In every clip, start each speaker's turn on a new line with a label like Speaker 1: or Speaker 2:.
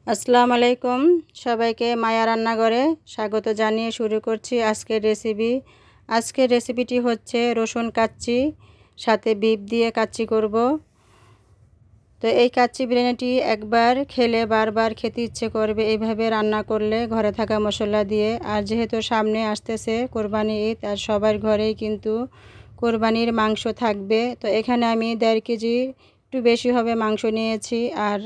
Speaker 1: আসসালামু আলাইকুম। সবাইকে মায়া রান্নাঘরে স্বাগত জানিয়ে শুরু করছি আজকের রেসিপি। আজকের রেসিপিটি হচ্ছে রসুন কাচ্চি, সাথে বিফ দিয়ে কাচ্চি করব। তো এই কাচ্চি বিরিয়ানিটি একবার খেলে বারবার খেতে ইচ্ছে করবে এইভাবে রান্না করলে, ঘরে থাকা মশলা দিয়ে। আর যেহেতু সামনে আসতেছে কোরবানি ঈদ, আর সবার ঘরেই কিন্তু কোরবানির মাংস থাকবে। তো এখানে আমি 1.5 কেজি একটু বেশি হবে মাংস নিয়েছি, আর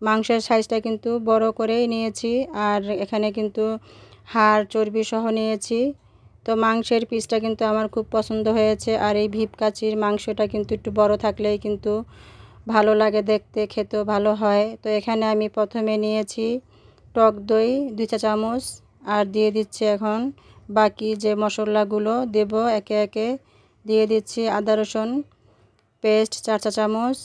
Speaker 1: মাংসের সাইজটা কিন্তু বড় করেই নিয়েছি। আর এখানে কিন্তু হাড় চর্বি সহ নিয়েছি। তো মাংসের পিসটা কিন্তু আমার খুব পছন্দ হয়েছে। আর এই বিফ কাচ্চির মাংসটা কিন্তু একটু বড় থাকলেই কিন্তু ভালো লাগে দেখতে, খেতেও ভালো হয়। তো এখানে আমি প্রথমে নিয়েছি টক দই 2 চা চামচ, আর দিয়ে দিচ্ছি এখন বাকি যে মশলাগুলো দেব একে একে। দিয়ে দিচ্ছি আদা রসুন পেস্ট 4 চা চামচ,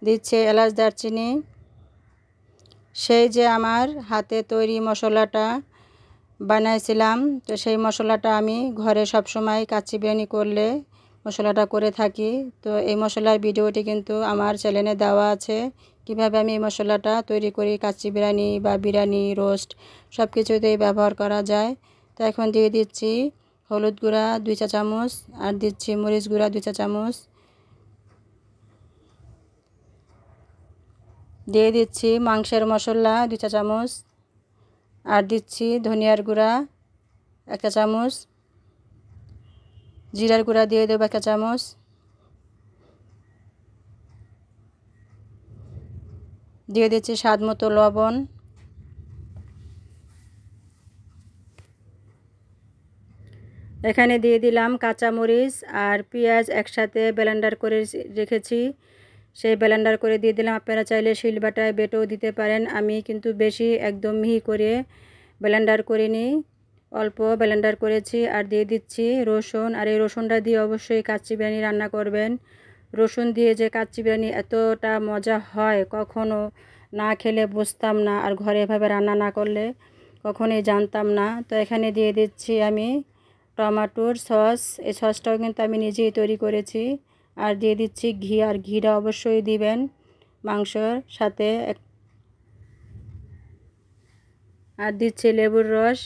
Speaker 1: দিচ্ছে এলাচ দারচিনি। সেই যে আমার হাতে তৈরি মশলাটা বানাইছিলাম, তো সেই মশলাটা আমি ঘরে সব সময় কাচ্চি বিরিয়ানি করলে মশলাটা করে থাকি। তো এই মশলার ভিডিওটি কিন্তু আমার চ্যানেলে দেওয়া আছে, কিভাবে আমি এই মশলাটা তৈরি করি। কাচ্চি বিরিয়ানি বা বিরিয়ানি রোস্ট সব কিছুতেই ব্যবহার করা যায়। তো এখন দিয়ে দিচ্ছি হলুদ গুঁড়া 2 চা চামচ, আর দিচ্ছি মরিচ গুঁড়া 2 চা চামচ, দিয়ে দিচ্ছি মাংসের মশলা 2 চা চামচ, আর দিচ্ছি ধনিয়ার গুঁড়া 1 চা চামচ, জিরার গুঁড়া দিয়ে দেবো 1 চা চামচ, দিয়ে দিচ্ছি স্বাদ মতো লবণ। এখানে দিয়ে দিলাম কাঁচামরিচ আর পেঁয়াজ একসাথে ব্লেন্ডার করে রেখেছি, সেই ব্লেন্ডার করে দিয়ে দিলাম। আপনারা চাইলে শিলবাটায় বেটেও দিতে পারেন। আমি কিন্তু বেশি একদম মিহি করে ব্লেন্ডার করিনি, অল্প ব্লেন্ডার করেছি। আর দিয়ে দিচ্ছি রসুন। আর এই রসুনটা দিয়ে অবশ্যই কাচ্চি বিরিয়ানি রান্না করবেন। রসুন দিয়ে যে কাচ্চি বিরিয়ানি এতটা মজা হয় কখনো না খেলে বুঝতাম না, আর ঘরে এভাবে রান্না না করলে কখনোই জানতাম না। তো এখানে দিয়ে দিচ্ছি আমি টমেটোর সস। এই সসটাও কিন্তু আমি নিজেই তৈরি করেছি। আর দিয়ে দিচ্ছি ঘি, আর ঘিটা অবশ্যই দিবেন মাংসর সাথে। আর দিচ্ছি লেবুর রস।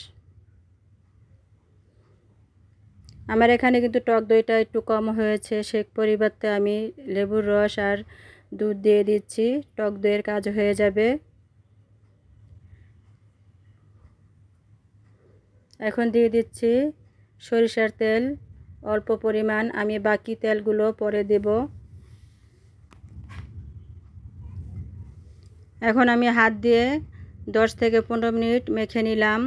Speaker 1: আমার এখানে কিন্তু টক দইটা একটু কম হয়েছে, সে পরিবর্তে আমি লেবুর রস আর দুধ দিয়ে দিচ্ছি, টক দইয়ের কাজ হয়ে যাবে। এখন দিয়ে দিচ্ছি সরিষার তেল অল্প পরিমাণ, আমি বাকি তেলগুলো পরে দেব। এখন আমি হাত দিয়ে 10 থেকে 15 মিনিট মেখে নিলাম,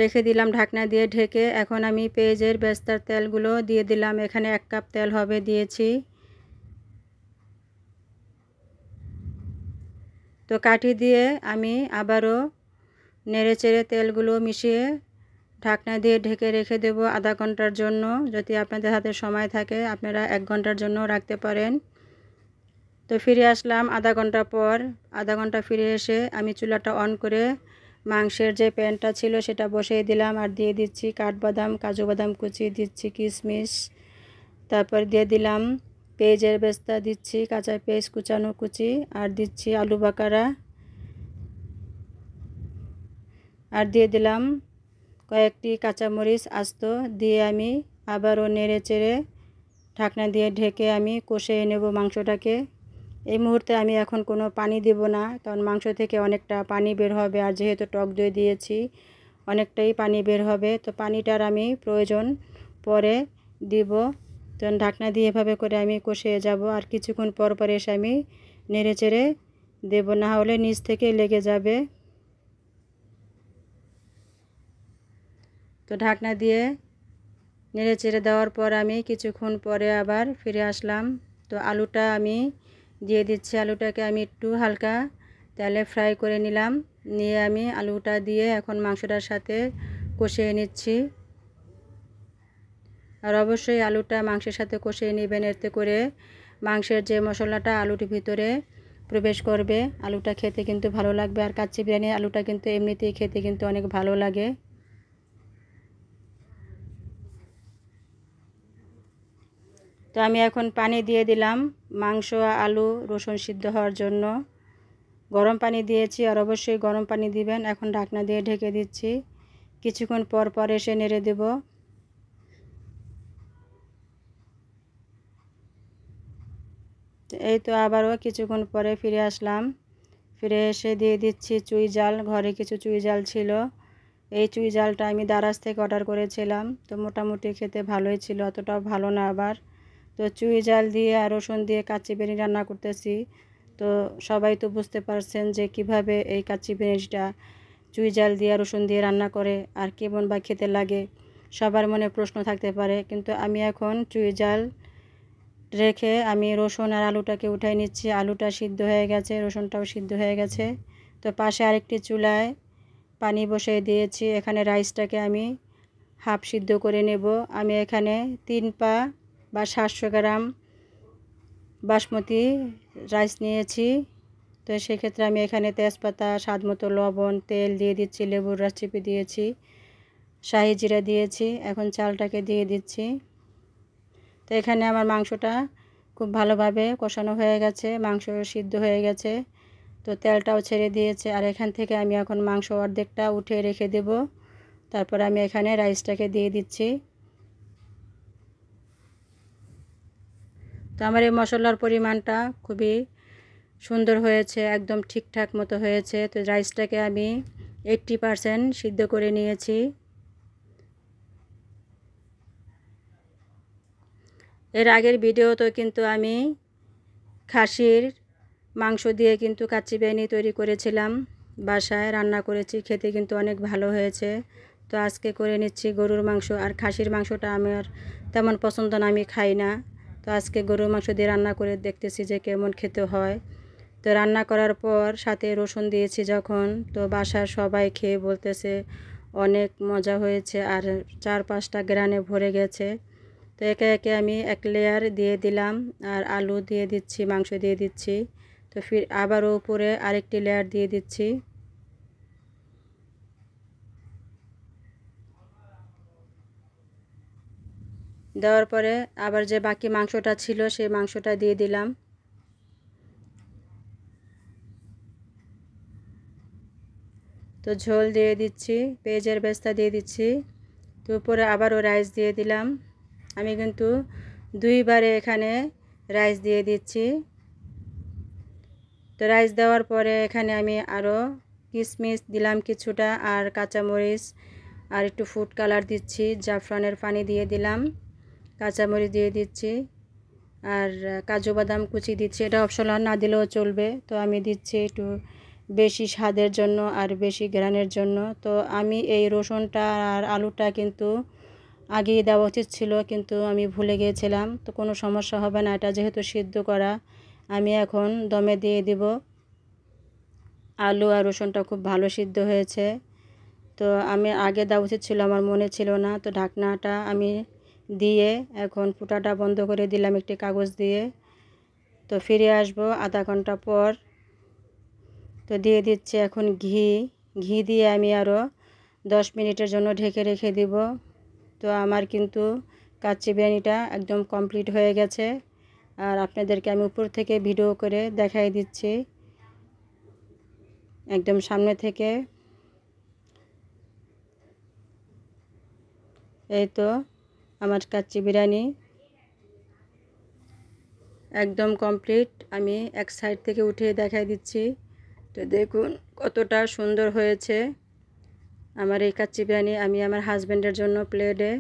Speaker 1: রেখে দিলাম ঢাকনা দিয়ে ঢেকে। এখন আমি পেঁয়াজের বেরেস্তার তেলগুলো দিয়ে দিলাম। এখানে 1 কাপ তেল হবে দিয়েছি। তো কাঠি দিয়ে আমি আবারও নেড়েচেড়ে তেলগুলো মিশিয়ে ঢাকনা দিয়ে ঢেকে রেখে দেব আধা ঘন্টার জন্য। যদি আপনাদের হাতে সময় থাকে আপনারা 1 ঘন্টার জন্য রাখতে পারেন। তো ফিরে আসলাম আধা ঘন্টা পর। আধা ঘন্টা ফিরে এসে আমি চুলাটা অন করে মাংসের যে প্যানটা ছিল সেটা বসিয়ে দিলাম। আর দিয়ে দিচ্ছি কাঠবাদাম, কাজু বাদাম কুচি, দিচ্ছি কিশমিশ, তারপর দিয়ে দিলাম পেঁয়াজের বেরেস্তা, দিচ্ছি কাঁচা পেঁয়াজ কুচানো কুচি, আর দিচ্ছি আলু বাকারা, আর দিয়ে দিলাম কয়েকটি কাঁচামরিচ আস্ত। দিয়ে আমি আবারও নেড়ে চেড়ে ঢাকনা দিয়ে ঢেকে আমি কষিয়ে নেব মাংসটাকে। এই মুহূর্তে আমি এখন কোনো পানি দেব না, কারণ মাংস থেকে অনেকটা পানি বের হবে। আর যেহেতু টক দই দিয়েছি অনেকটাই পানি বের হবে, তো পানিটার আমি প্রয়োজন পরে দিব। তখন ঢাকনা দিয়ে এভাবে করে আমি কষিয়ে যাব। আর কিছুক্ষণ পর পর এসে আমি নেড়ে চেড়ে দেব, না হলে নিচ থেকে লেগে যাবে। তো ঢাকনা দিয়ে নেড়ে চেড়ে দেওয়ার পর আমি কিছুক্ষণ পরে আবার ফিরে আসলাম। তো আলুটা আমি দিয়ে দিচ্ছি। আলুটাকে আমি একটু হালকা তেলে ফ্রাই করে নিলাম, নিয়ে আমি আলুটা দিয়ে এখন মাংসটার সাথে কষিয়ে নিচ্ছি। আর অবশ্যই আলুটা মাংসের সাথে কষিয়ে নেবেন, এতে করে মাংসের যে মশলাটা আলুটির ভিতরে প্রবেশ করবে। আলুটা খেতে কিন্তু ভালো লাগবে। আর কাচ্চি বিরিয়ানি আলুটা কিন্তু এমনিতেই খেতে কিন্তু অনেক ভালো লাগে। তো তো আমি এখন পানি দিয়ে দিলাম মাংস আলু রসুন সিদ্ধ হওয়ার জন্য। গরম পানি দিয়েছি, আর অবশ্যই গরম পানি দিবেন। এখন ঢাকনা দিয়ে ঢেকে দিচ্ছি, কিছুক্ষণ পর পর এসে নেড়ে দেব। এই তো আবারও কিছুক্ষণ পরে ফিরে আসলাম। ফিরে এসে দিয়ে দিচ্ছি চুই ঝাল। ঘরে কিছু চুই ঝাল ছিল, এই চুই ঝালটা আমি দারাজ থেকে অর্ডার করেছিলাম। তো মোটামুটি খেতে ভালোই ছিল, অতটাও ভালো না আবার। তো চুই ঝাল দিয়ে আর রসুন দিয়ে কাচ্চি বিরিয়ানি রান্না করতেছি। তো সবাই তো বুঝতে পারছেন যে কিভাবে এই কাচ্চি বিরিয়ানিটা চুই ঝাল দিয়ে রসুন দিয়ে রান্না করে আর কেমন বা খেতে লাগে। সবার মনে প্রশ্ন থাকতে পারে, কিন্তু আমি এখন চুই ঝাল রেখে আমি রসুন আর আলুটাকে উঠাই নিচ্ছি। আলুটা সিদ্ধ হয়ে গেছে, রসুনটাও সিদ্ধ হয়ে গেছে। তো পাশে আরেকটি চুলায় পানি বসিয়ে দিয়েছি। এখানে রাইসটাকে আমি হাফ সিদ্ধ করে নেব। আমি এখানে 3 পা বা 700 গ্রাম বাসমতি রাইস নিয়েছি। তো সেক্ষেত্রে আমি এখানে তেজপাতা, স্বাদ মতো লবণ, তেল দিয়ে দিচ্ছি, লেবুর রস চিপে দিয়েছি, শাহি জিরা দিয়েছি। এখন চালটাকে দিয়ে দিচ্ছি। তো এখানে আমার মাংসটা খুব ভালোভাবে কষানো হয়ে গেছে, মাংস সিদ্ধ হয়ে গেছে। তো তেলটাও ছেড়ে দিয়েছে। আর এখান থেকে আমি এখন মাংস অর্ধেকটা উঠে রেখে দেব। তারপর আমি এখানে রাইসটাকে দিয়ে দিচ্ছি। তো আমার এই মশলার পরিমাণটা খুবই সুন্দর হয়েছে, একদম ঠিকঠাক মতো হয়েছে। তো রাইসটাকে আমি 80% সিদ্ধ করে নিয়েছি। এর আগের ভিডিওতে কিন্তু আমি খাসির মাংস দিয়ে কিন্তু কাচ্চি বিরিয়ানি তৈরি করেছিলাম, বাসায় রান্না করেছি, খেতে কিন্তু অনেক ভালো হয়েছে। তো আজকে করে নিচ্ছি গরুর মাংস। আর খাসির মাংসটা আমার তেমন পছন্দ না, আমি খাই না। তো আজকে গরুর মাংস দিয়ে রান্না করে দেখতেছি যে কেমন খেতে হয়। তো রান্না করার পর সাথে রসুন দিয়েছি যখন, তো বাসার সবাই খেয়ে বলতেছে অনেক মজা হয়েছে আর 4-5টা গ্রানে ভরে গেছে। তো একে একে আমি এক লেয়ার দিয়ে দিলাম, আর আলু দিয়ে দিচ্ছি, মাংস দিয়ে দিচ্ছি। তো ফির আবারও উপরে আরেকটি লেয়ার দিয়ে দিচ্ছি। দেওয়ার পরে আবার যে বাকি মাংসটা ছিল সেই মাংসটা দিয়ে দিলাম। তো ঝোল দিয়ে দিচ্ছি, পেঁয়াজের বেস্তা দিয়ে দিচ্ছি। তো উপরে আবারও রাইস দিয়ে দিলাম। আমি কিন্তু 2বারে এখানে রাইস দিয়ে দিচ্ছি। তো রাইস দেওয়ার পরে এখানে আমি আরও কিশমিশ দিলাম কিছুটা, আর কাঁচামরিচ, আর একটু ফুড কালার দিচ্ছি, জাফরানের পানি দিয়ে দিলাম, কাঁচামরিচ দিয়ে দিচ্ছি, আর কাজু বাদাম কুচি দিচ্ছি। এটা অপশনাল, না দিলেও চলবে। তো আমি দিচ্ছি একটু বেশি স্বাদের জন্য আর বেশি ঘ্রাণের জন্য। তো আমি এই রসুনটা আর আলুটা কিন্তু আগেই দেওয়া উচিত ছিল, কিন্তু আমি ভুলে গিয়েছিলাম। তো কোনো সমস্যা হবে না, এটা যেহেতু সিদ্ধ করা। আমি এখন দমে দিয়ে দিব। আলু আর রসুনটা খুব ভালো সিদ্ধ হয়েছে। তো আমি আগে দেওয়া উচিত ছিল, আমার মনে ছিল না। তো ঢাকনাটা আমি দিয়ে এখন ফুটাটা বন্ধ করে দিলাম একটি কাগজ দিয়ে। তো ফিরে আসবো আধা ঘন্টা পর। তো দিয়ে দিচ্ছি এখন ঘি দিয়ে আমি আরও 10 মিনিটের জন্য ঢেকে রেখে দিব। তো আমার কিন্তু কাচ্চি বিরিয়ানিটা একদম কমপ্লিট হয়ে গেছে। আর আপনাদেরকে আমি উপর থেকে ভিডিও করে দেখাই দিচ্ছি, একদম সামনে থেকে। এই তো আমার কাচ্চি বিরিয়ানি একদম কমপ্লিট। আমি এক সাইড থেকে উঠিয়ে দেখাই দিচ্ছি। তো দেখুন কতটা সুন্দর হয়েছে আমার এই কাচ্চি বিরিয়ানি। আমি আমার হাজব্যান্ডের জন্য প্লেটে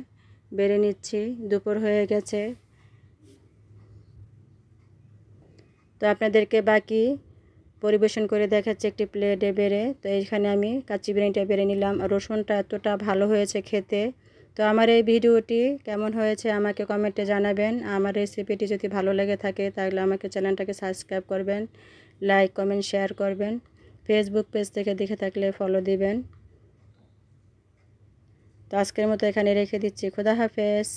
Speaker 1: বেড়ে নিচ্ছি, দুপুর হয়ে গেছে। তো আপনাদেরকে বাকি পরিবেশন করে দেখাচ্ছি একটি প্লেটে বেড়ে। তো এইখানে আমি কাচ্চি বিরিয়ানিটা বেড়ে নিলাম। রসুনটা এতটা ভালো হয়েছে খেতে। তো আমার এই ভিডিওটি কেমন হয়েছে আমাকে কমেন্টে জানাবেন। আমার রেসিপিটি যদি ভালো লেগে থাকে তাহলে আমাকে চ্যানেলটাকে সাবস্ক্রাইব করবেন, লাইক কমেন্ট শেয়ার করবেন। ফেসবুক পেজ থেকে দেখে থাকলে ফলো দিবেন। তো আজকের মতো এখানে রেখে দিচ্ছি। খোদা হাফেজ।